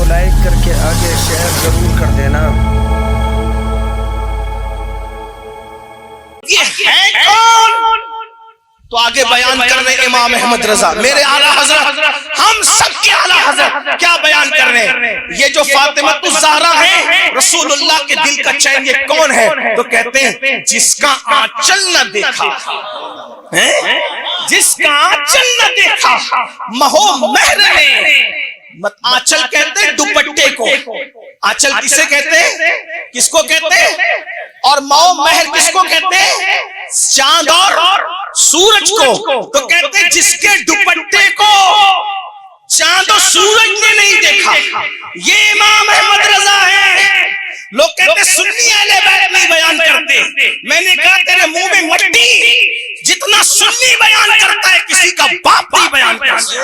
کو لائک کر کے آگے شیئر ضرور کر دینا۔ یہ ہے کون؟ تو آگے بیان کر رہے ہیں امام احمد رضا، میرے اعلیٰ حضرت، ہم سب کے اعلیٰ حضرت کیا بیان کر رہے ہیں؟ یہ جو فاطمہ الزہرا ہے رسول اللہ کے دل کا چین، یہ کون ہے؟ تو کہتے ہیں جس کا آنچل نہ دیکھا، جس کا آنچل نہ دیکھا مہو مہر نے، آنچل کہتے ہیں دوپٹے کو، آنچل کسے کہتے ہیں؟ کس کو کہتے ہیں؟ اور مہو مہر کس کو کہتے ہیں؟ چاند اور سورج کو۔ تو کہتے ہیں جس کے دوپٹے کو چاند اور سورج نے نہیں دیکھا، یہ امام احمد رضا ہے۔ لوگ کہتے ہیں سنی اہل بیت نہیں بیان کرتے، میں نے کہا تیرے منہ میں مٹی، جتنا سنی بیان کرتا ہے کسی کا باپ نہیں بیان کرتا،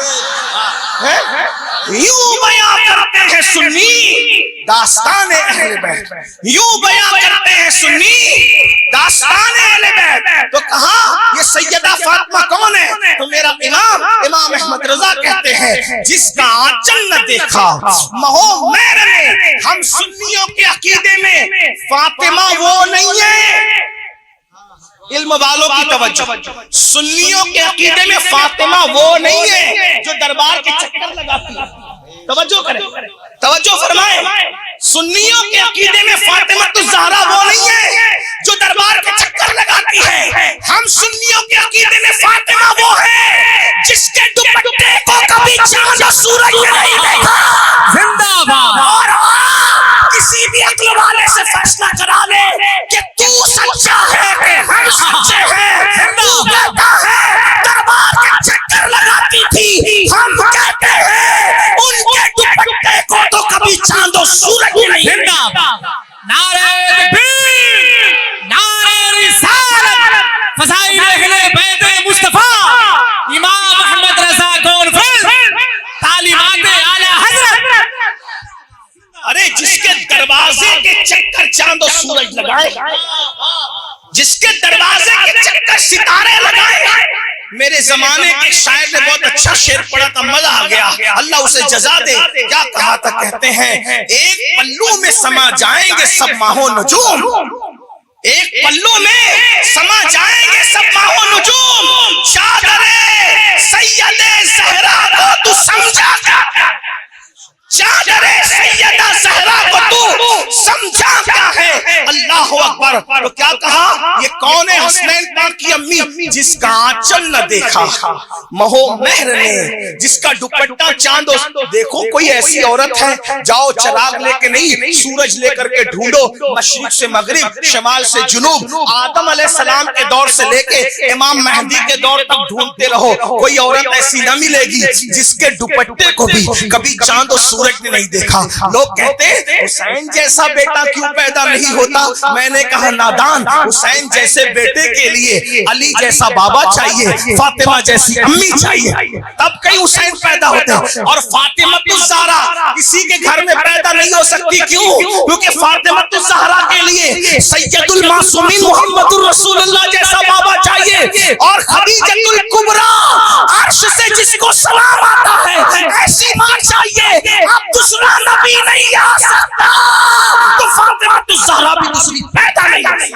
یوں بیان کرتے ہیں سنی داستان اہل بیت، یوں بیان کرتے ہیں سنی داستان اہل بیت۔ تو کہا یہ سیدہ فاطمہ کون ہے؟ تو میرا امام احمد رضا کہتے ہیں جس کا آنچل نہ دیکھا مہو مہر نے۔ ہم سنیوں کے عقیدے میں فاطمہ وہ نہیں ہے، علم والوں کی توجہ، سنیوں کے عقیدے میں فاطمہ وہ نہیں ہے جو دربار کے چکر لگاتی ہے۔ توجہ کریں، توجہ فرمائیں، سنیوں کے عقیدے میں فاطمہ الزہرا وہ نہیں ہے جو دربار کے چکر لگاتی ہے۔ ہم سنیوں کے عقیدے میں فاطمہ وہ ہے جس کے دوپٹے کو کبھی چاند اور سورج نے نہیں دیکھا۔ زندہ باد۔ اور کسی بھی عقل والے سے فیصلہ کرا لے کہ تو سچا ہے کہ ہم سچے ہیں، تو کہتا ہے دربار کے چکر لگاتی تھی، ہم کہتے ہیں ان کے دوپٹے کو تو کبھی چاند و سورج نہیں۔ زندہ باد۔ نعرہ تکبیر، نعرہ رسالت، فضائل اہل بیت مصطفیٰ، امام احمد رضا کانفرنس، تعلیمات اعلیٰ حضرت۔ ارے جس کے دروازے کے چکر چاند و سورج لگائے، جس کے دروازے کے چکر ستارے لگائے۔ میرے زمانے کے شاعر نے بہت اچھا شعر پڑھا تھا، مزہ آ گیا، اللہ اسے جزا دے۔ کیا کہا تھا؟ کہتے ہیں ایک پلو میں سما جائیں گے سب ماہ و نجوم، ایک پلو میں سما جائیں گے سب ماہ و نجوم، چادر سید زہرا کو تو سمجھا کیا؟ چادر سیدہ زہرا کو تو سمجھا کیا ہے؟ اللہ اکبر۔ تو کیا کہا؟ یہ کون ہے؟ حسنین پاک کی امی، جس کا آنچل نہ دیکھا مہو مہر نے، جس کا دوپٹہ چاند و، دیکھو کوئی ایسی عورت ہے، جاؤ چراغ لے کے نہیں، سورج لے کر کے ڈھونڈو، مشرق سے مغرب، شمال سے جنوب، آدم علیہ السلام کے دور سے لے کے امام مہدی کے دور تک ڈھونڈتے رہو، کوئی عورت ایسی نہ ملے گی جس کے دوپٹے کو بھی کبھی چاند و سورج نے نہیں دیکھا۔ لوگ کہتے ہیں حسین جیسا بیٹا کیوں پیدا نہیں ہوتا؟ میں نے کہا نادان، حسین جیسے بیٹے کے لیے علی جیسا بابا چاہیے، فاطمہ جیسی امی چاہیے، تب کئی حسین پیدا ہوتے ہیں۔ اور فاطمہ الزہرا کسی کے گھر میں پیدا نہیں ہو سکتی، کیوں؟ کیونکہ فاطمہ الزہرا کے لیے سید المعصومین محمد الرسول اللہ جیسا بابا چاہیے، اور خدیجہ الکبریٰ عرش سے جس کو سلام آتا ہے ایسی ماں چاہیے۔ اب دوسرا نبی نہیں آ سکتا تو فاطمہ الزہرا بھی دوسری پیدا نہیں ہو سکتی،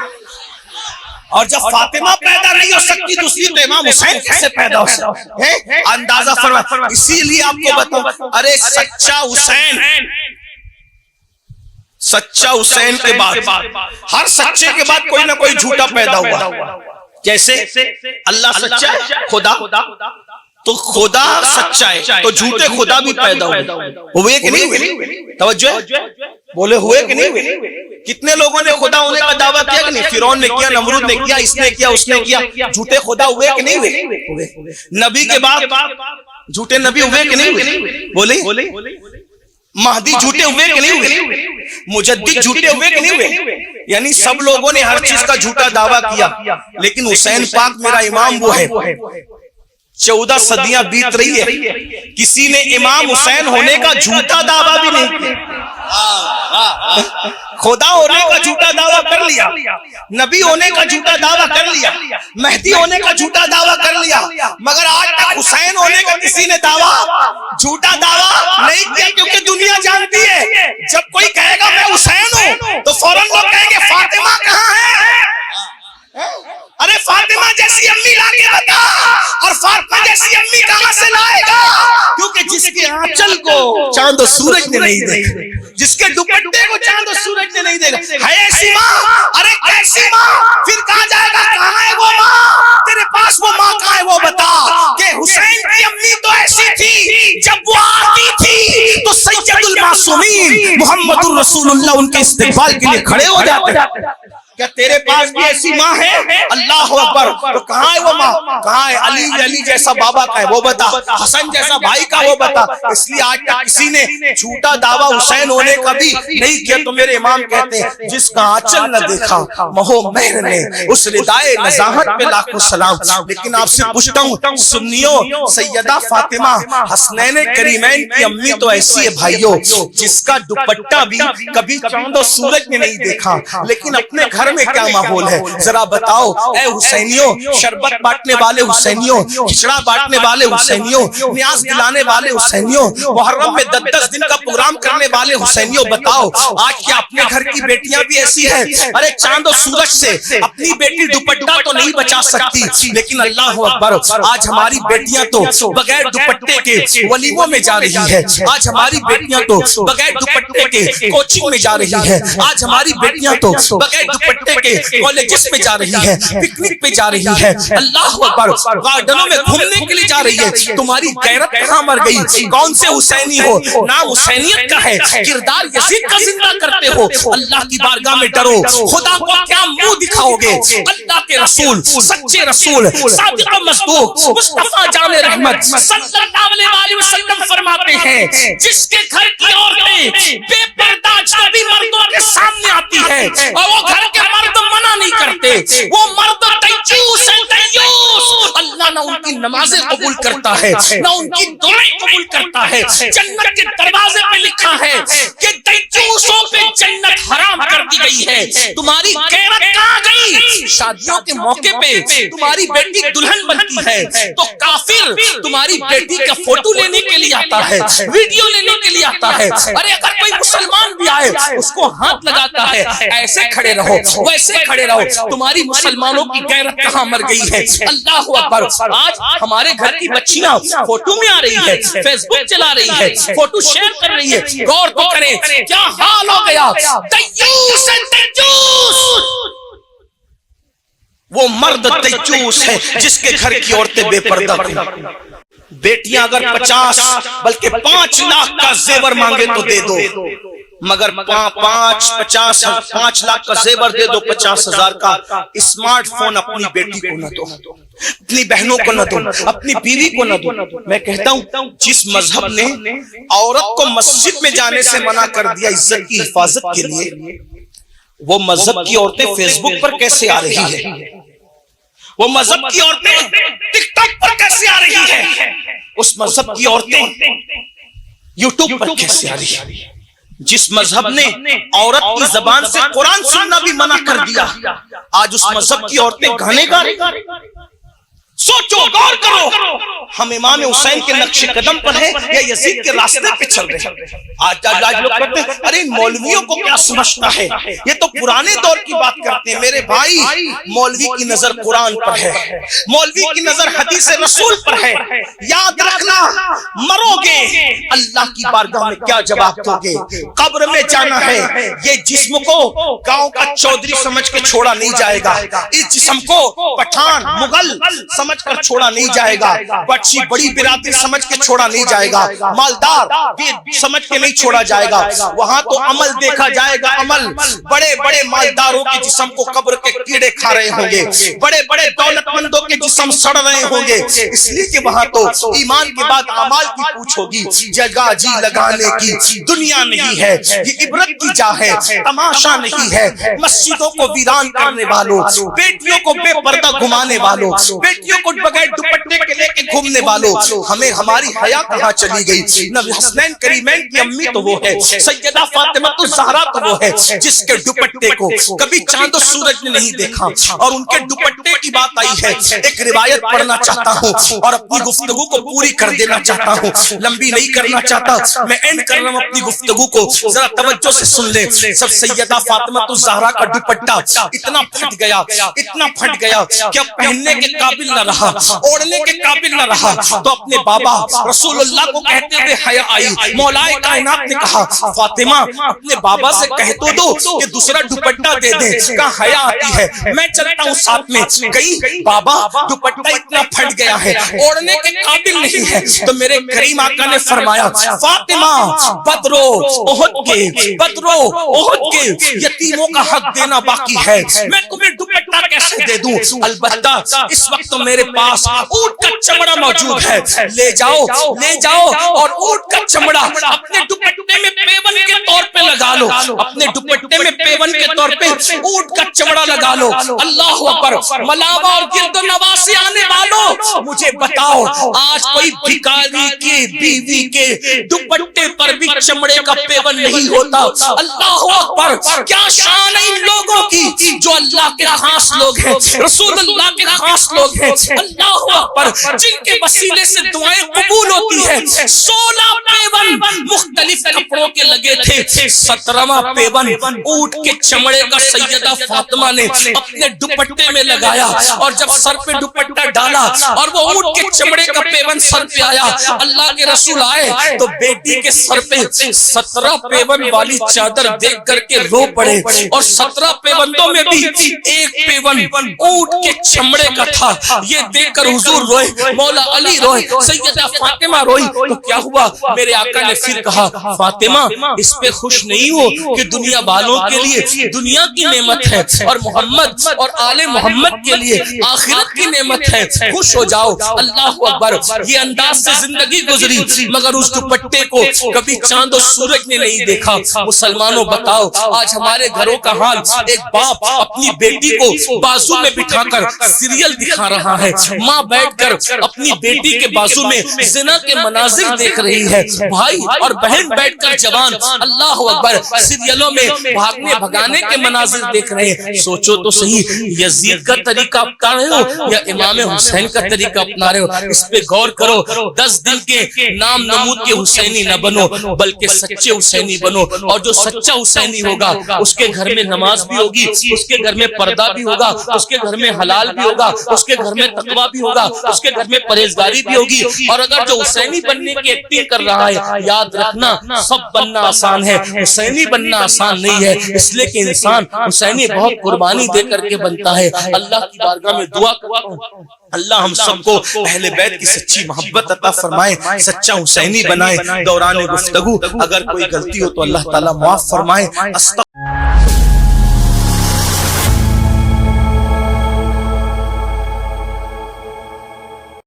اور جب فاطمہ پیدا نہیں ہو سکتی دوسری تو امام حسین کیسے پیدا ہو سکتے ہیں؟ اندازہ فرمائیں۔ اسی لیے آپ کو بتاؤں، ارے سچا حسین، سچا حسین کے بعد ہر سچے کے بعد کوئی نہ کوئی جھوٹا پیدا ہوا، جیسے اللہ سچا ہے، خدا تو خدا سچا ہے تو جھوٹے خدا بھی پیدا ہوئے کہ نہیں ہوئے؟ توجہ بولے ہوئے کہ نہیں ہوئے؟ کتنے لوگوں نے خدا ہونے کا دعویٰ کیا کہ نہیں؟ فرعون نے کیا، نمرود نے کیا، اس نے کیا، اس نے کیا، جھوٹے خدا ہوئے کہ نہیں ہوئے؟ نبی کے بعد جھوٹے نبی ہوئے کہ نہیں ہوئے؟ بولے مہدی جھوٹے ہوئے کہ نہیں ہوئے؟ مجدد جھوٹے ہوئے کہ نہیں ہوئے؟ یعنی سب لوگوں نے ہر چیز کا جھوٹا دعویٰ کیا، لیکن حسین پاک میرا امام وہ ہے 14 صدیاں بیت رہی ہے، کسی نے امام حسین ہونے کا جھوٹا دعویٰ بھی نہیں کیا۔ خدا ہونے کا جھوٹا دعویٰ کر لیا، نبی ہونے کا جھوٹا دعویٰ کر لیا، مہدی ہونے کا جھوٹا دعویٰ کر لیا، مگر آج تک حسین ہونے کا کسی نے جھوٹا دعویٰ نہیں کیا، کیونکہ دنیا جانتی فاطمہ جیسی امی کہاں سے لائے گا؟ کیونکہ جس کے آنچل کو چاند و سورج نے نہیں دیکھا، جس کے دوپٹے کو چاند و سورج نے نہیں دیکھا، ہے ایسی ماں؟ ارے کیسی ماں؟ پھر کہا جائے گا کہاں ہے وہ ماں؟ تیرے پاس وہ ماں کہاں ہے وہ بتا؟ کہ حسین کی امی تو ایسی تھی، جب وہ آتی تھی تو سید المعصومین محمد الرسول اللہ ان کے استقبال کے لیے کھڑے ہو جاتے۔ کیا تیرے پاس بھی ایسی ماں ہے؟ اللہ اکبر۔ تو کہاں ہے وہ ماں؟ کہاں ہے؟ علی جیسا بابا کا ہے وہ بتا، حسن جیسا بھائی کا وہ بتا۔ اس لیے آج تک کسی نے جھوٹا دعویٰ حسین ہونے کا بھی نہیں کیا۔ تو میرے امام کہتے ہیں جس کا آنچل نہ دیکھا مہو مہر نے، اس ردائے نزاہت پہ لاکھوں سلام۔ لیکن آپ سے پوچھتا ہوں سنیوں، سیدہ فاطمہ حسنین کریمین کی امی تو ایسی ہے بھائیوں جس کا دوپٹہ بھی کبھی چاند و سورج نے نہیں دیکھا، لیکن اپنے گھر میں کیا ماحول ہے ذرا بتاؤ۔ اے حسینیوں، شربت بانٹنے والے حسینیوں، کھچڑا بانٹنے والے حسینیوں، نیاز دلانے والے حسینیوں، محرم میں 10 دن کا پروگرام کرنے والے حسینیوں، بتاؤ آج کیا اپنے گھر کی بیٹیاں بھی ایسی ہیں؟ ارے چاند و سورج سے اپنی بیٹی دوپٹہ تو نہیں بچا سکتی، لیکن اللہ اکبر آج ہماری بیٹیاں تو بغیر دوپٹے کے ولیموں میں جا رہی ہے، آج ہماری بیٹیاں تو بغیر دوپٹے کے کوچنگ میں جا رہی ہے، آج ہماری بیٹیاں تو بغیر دوپٹے کے کالجز میں جا رہی ہے، پکنک پہ جا رہی ہے، اللہ اکبر گارڈنوں میں گھومنے کے لیے جا رہی ہے۔ تمہاری غیرت کہاں مر گئی؟ کون سے حسینی ہو؟ نام حسینیت کا ہے، کردار یزید کا زندہ کرتے ہو۔ اللہ کی بارگاہ میں ڈرو، خدا کو کیا منہ دکھاؤ گے؟ اللہ کے رسول، سچے رسول، صادق و مصدوق مصطفیٰ جان رحمت صلی اللہ علیہ وسلم فرماتے ہیں جس کے گھر کی عورتیں بے پردہ اجنبی مردوں کے سامنے آتی ہے اور وہ گھر کے مرد منع نہیں کرتے، وہ مرد دیوس ہے، دیوس، اللہ نہ ان کی نمازیں قبول کرتا ہے نہ ان کی دعائیں قبول کرتا ہے۔ جنت کے دروازے پہ لکھا ہے کہ دیوسوں پہ جنت حرام کر دی گئی ہے۔ تمہاری غیرت کہاں گئی؟ شادیوں کے موقع پہ تمہاری بیٹی دلہن بنتی ہے تو کافر تمہاری بیٹی کا فوٹو لینے کے لیے آتا ہے، ویڈیو لینے کے لیے آتا ہے۔ ارے اگر کوئی مسلمان بھی آئے اس کو ہاتھ لگاتا ہے، ایسے کھڑے رہو ویسے کھڑے رہو۔ تمہاری مسلمانوں کی غیرت کہاں مر گئی ہے؟ اللہ اکبر۔ آج ہمارے گھر کی بچیاں فوٹو میں آ رہی ہے، فیس بک چلا رہی ہے، فوٹو شیئر کر رہی ہے، غور تو کریں کیا حال ہو گیا۔ دیوس ہے، دیوس، وہ مرد دیوس ہے جس کے گھر کی عورتیں بے پردہ تھیں۔ بیٹیاں اگر 50 بلکہ 5 لاکھ کا زیور مانگے تو دے دو، مگر 5 لاکھ کا زیور دے دو، 50,000 کا اسمارٹ فون اپنی بیٹی کو نہ دو، اپنی بہنوں کو نہ دو، اپنی بیوی کو نہ دو۔ میں کہتا ہوں جس مذہب نے عورت کو مسجد میں جانے سے منع کر دیا عزت کی حفاظت کے لیے، وہ مذہب کی عورتیں فیس بک پر کیسے آ رہی ہیں؟ وہ مذہب کی عورتیں ٹک ٹاک پر کیسے آ رہی ہیں؟ اس مذہب کی عورتیں یوٹیوب پر کیسے آ رہی ہیں؟ جس مذہب نے عورت کی زبان سے قرآن سننا بھی منع کر دیا، آج اس مذہب کی عورتیں گانے گا رہی۔ سوچو، غور کرو، ہم امام حسین کے نقش قدم پر ہیں یا یزید کے راستے پہ چل رہے ہیں؟ آج لوگ کہتے ہیں ارے مولویوں کو کیا سمجھتا ہے، یہ تو پرانے دور کی بات کرتے ہیں۔ میرے بھائی، مولوی کی نظر قرآن پر ہے، مولوی کی نظر حدیث رسول پر ہے۔ یاد رکھنا، مرو گے اللہ کی بارگاہ میں کیا جواب دو گے؟ قبر میں جانا ہے، یہ جسم کو گاؤں کا چودھری سمجھ کے چھوڑا نہیں جائے گا، اس جسم کو پٹھان مغل سمجھ کر چھوڑا نہیں جائے گا، بچی بڑی برادری سمجھ کے چھوڑا نہیں جائے گا، مالدار یہ سمجھ کے نہیں چھوڑا جائے گا۔ وہاں تو عمل دیکھا جائے گا، عمل۔ بڑے بڑے مالداروں کے جسم کو قبر کے کیڑے کھا رہے ہوں گے، بڑے بڑے دولت مندوں کے جسم سڑ رہے ہوں گے، اس لیے کہ وہاں تو ایمان کے بعد اعمال کی پوچھ ہوگی۔ جگہ جی لگانے کی دنیا نہیں ہے، یہ عبرت کی جا ہے، تماشا نہیں ہے۔ مسجدوں کو ویران کرنے والوں، بیٹیوں کو بے پردہ گھمانے والوں، بیٹیوں کو بغیر دوپٹے کے لے کے گھومنے والوں، ہمیں ہماری حیا کہاں چلی گئی؟ نبی حسنین کریمین کی امی تو وہ ہے، سیدہ فاطمہ الزہرا تو وہ ہے جس کے دوپٹے کو کبھی چاند و سورج نے نہیں دیکھا، اور ان کے دوپٹے کی بات آئی ہے۔ ایک روایت پڑھنا چاہتا ہوں اور اپنی گفتگو کو پوری کر دینا چاہتا ہوں، لمبی نہیں کرنا چاہتا، میں اینڈ کر رہا ہوں اپنی گفتگو کو، ذرا توجہ سے سن لیں۔ سب سیدہ فاطمہ الزہرا کا دوپٹہ اتنا پھٹ گیا، اتنا پھٹ گیا کہ اب پہننے کے قابل نہ رہا۔ رہا, اوڑھنے کے قابل نہ رہا, تو اپنے بابا رسول اللہ کو کہتے ہوئے حیا آئی. مولائے کائنات نے کہا فاطمہ اپنے بابا سے کہہ تو دو کہ دوسرا دوپٹہ دے دے. کہا حیا آتی ہے میں چلتا ہوں ساتھ میں. کئی بابا دوپٹہ اتنا پھٹ گیا ہے اوڑھنے کے قابل نہیں ہے. تو میرے کریم آقا نے فرمایا فاطمہ بدرو احد کے یتیموں کا حق دینا باقی ہے, میں تمہیں دوپٹہ کیسے دے دوں؟ البتہ اس وقت تو میرے پاس اونٹ کا چمڑا موجود ہے, لے جاؤ اور اونٹ کا چمڑا اپنے دوپٹے میں پیون کے طور پہ لگا لو, اپنے دوپٹے میں پیون کے طور پہ اونٹ کا چمڑا لگا لو. اللہ اکبر. ملابہ اور گرد و نواسی آنے والوں مجھے بتاؤ آج کوئی بھکاری کی بیوی کے دوپٹے پر بھی چمڑے کا پیون نہیں ہوتا؟ اللہ اکبر. کیا شان ہے ان لوگوں کی جو اللہ کے خاص لوگ ہیں, رسول اللہ کے خاص لوگ ہیں. اللہ اکبر. جن کے وسیلے سے دعائیں قبول ہوتی ہیں. 16 پیون مختلف کپڑوں کے لگے تھے, 17واں پیون اونٹ کے چمڑے کا سیدہ فاطمہ نے اپنے دوپٹے میں لگایا, اور جب سر پہ دوپٹہ ڈالا اور وہ اونٹ کے چمڑے کا پیون سر پہ آیا, اللہ کے رسول آئے تو بیٹی کے سر پہ 17 پیون والی چادر دیکھ کر کے رو پڑے, اور 17 پیوندوں میں بھی ایک پیون اونٹ کے چمڑے کا تھا. یہ دیکھ کر حضور روئے, مولا علی روئے, سیدہ فاطمہ روئی. تو کیا ہوا؟ میرے آقا نے پھر کہا فاطمہ اس پہ خوش نہیں ہو کہ دنیا والوں کے لیے دنیا کی نعمت ہے اور محمد اور آل محمد کے لیے آخرت کی نعمت ہے, خوش ہو جاؤ. اللہ اکبر. یہ انداز سے زندگی گزری مگر اس دوپٹے کو کبھی چاند و سورج نے نہیں دیکھا. مسلمانوں بتاؤ آج ہمارے گھروں کا حال, ایک باپ اپنی بیٹی کو بازو میں بٹھا کر سیریل دکھا رہا ہے, ماں بیٹھ کر اپنی بیٹی کے بازو میں زنا کے مناظر دیکھ رہی ہے, بھائی اور بہن بیٹھ کر جوان اللہ اکبر سیریلوں میں بھاگنے بھگانے کے مناظر دیکھ رہے ہیں. سوچو تو صحیح, یزید کا طریقہ اپنا رہے ہو یا امام حسین کا طریقہ اپنا رہے ہو؟ اس پہ غور کرو. 10 دن کے نام نمود کے حسینی نہ بنو بلکہ سچے حسینی بنو, اور جو سچا حسینی ہوگا اس کے گھر میں نماز بھی ہوگی, اس کے گھر میں پردہ بھی ہوگا, اس کے گھر میں حلال بھی ہوگا, اس کے گھر میں تقویٰ بھی ہوگا, اس کے گھر میں پرہیزگاری بھی ہوگی. اور اگر جو حسینی بننے کی ایکٹنگ کر رہا ہے, یاد رکھنا سب بننا آسان ہے, حسینی بننا آسان نہیں ہے, اس لیے کہ انسان حسینی بہت قربانی دے کر کے بنتا ہے. اللہ کی بارگاہ میں دعا کرتا ہوں اللہ ہم سب کو اہل بیت کی سچی محبت عطا فرمائے, سچا حسینی بنائے. دوران گفتگو اگر کوئی غلطی ہو تو اللہ تعالیٰ معاف فرمائے.